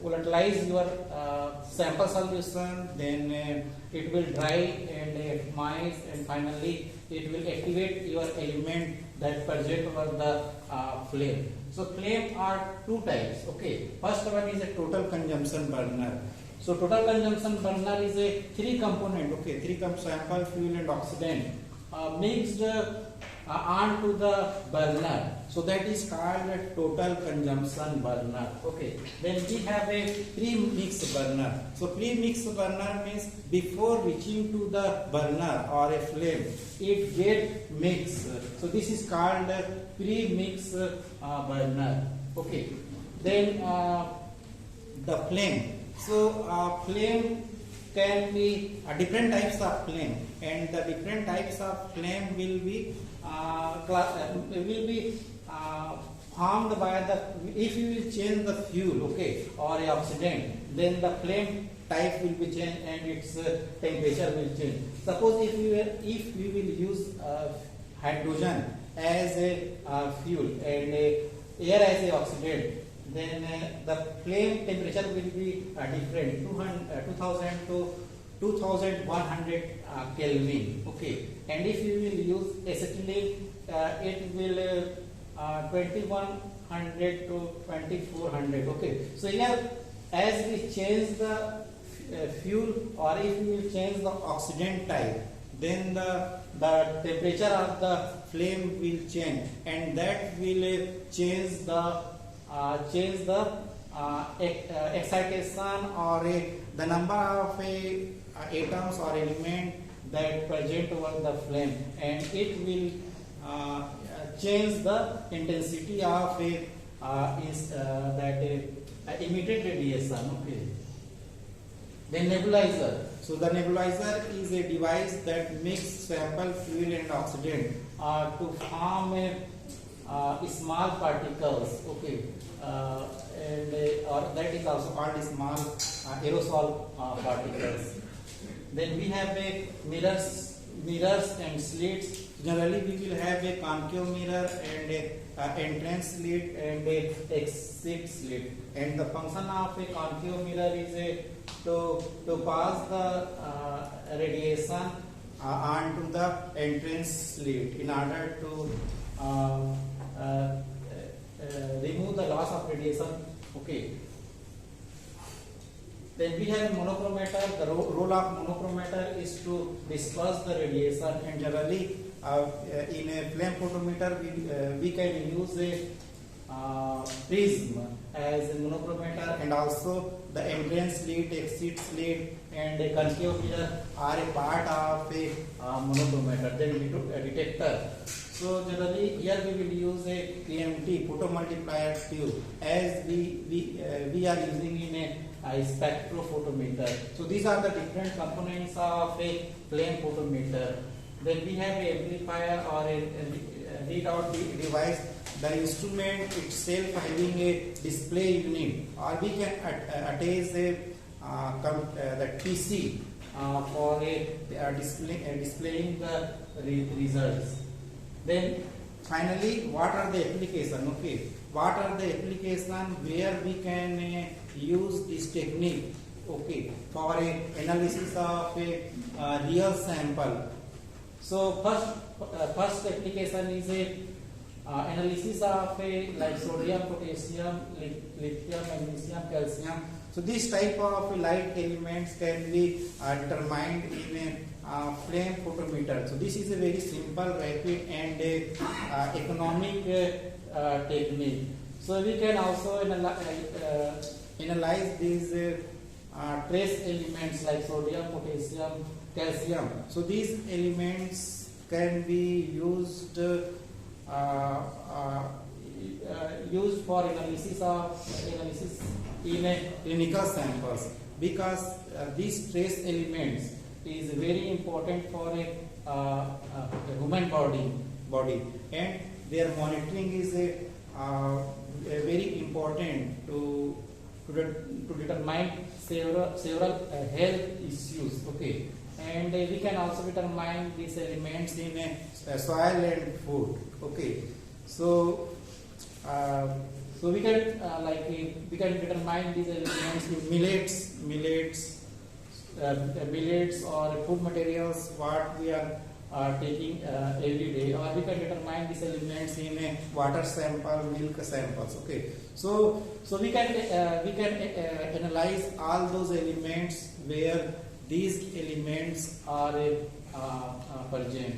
volatilize your sample solution, then it will dry and atomize, and finally it will activate your element that present over the flame. So flame are two types. Okay, first one is a total consumption burner. So total consumption burner is a three component. Okay, sample, fuel and oxidant mixed onto the burner. So that is called a total consumption burner. Okay, then we have a pre-mix burner. So pre-mix burner means before reaching to the burner or a flame, it get mixed. So this is called a pre-mix burner. Okay, then the flame. So flame can be different types of flame, and the different types of flame will be formed by the, if you will change the fuel, okay, or a oxidant, then the flame type will be changed and its temperature will change. Suppose if we will use hydrogen as a fuel and air as a oxidant, then the flame temperature will be different, 2000 to 2100 Kelvin. Okay, and if you will use acetylene, it will 2100 to 2400. Okay, so here as we change the fuel, or if we will change the oxidant type, then the temperature of the flame will change, and that will change the excitation or the number of atoms or element that present over the flame, and it will change the intensity of emitted radiation. Okay. Then nebulizer. So the nebulizer is a device that mixes sample, fuel and oxidant to form small particles. Okay, or that is also called small aerosol particles. Then we have a mirrors and slits. Generally we will have a concave mirror and a entrance slit and a exit slit. And the function of a concave mirror is to pass the radiation onto the entrance slit in order to remove the loss of radiation. Okay. Then we have monochromator. The role of monochromator is to disperse the radiation, and generally in a flame photometer we can use a prism as a monochromator, and also the entrance slit, exit slit and a concave mirror are a part of a monochromator. Then a detector. So generally here we will use a PMT, photomultiplier tube, as we are using in a spectrophotometer. So these are the different components of a flame photometer. Then we have a amplifier or a readout device. The instrument itself having a display unit, or we can attach the PC for displaying the results. Then finally, what are the applications? Okay, what are the applications where we can use this technique? Okay, for a analysis of a real sample. So first application is a analysis of like sodium, potassium, lithium, magnesium, calcium. So this type of light elements can be determined in a flame photometer. So this is a very simple, rapid and economic technique. So we can also analyze these trace elements like sodium, potassium, calcium. So these elements can be used for analysis in a clinical samples, because these trace elements is very important for a human body, and their monitoring is very important to determine several health issues. Okay, and we can also determine these elements in soil and food. Okay, so So we can we can determine these elements with millets or food materials what we are taking every day, or we can determine these elements in a water sample, milk samples. Okay, so we can analyze all those elements where these elements are present.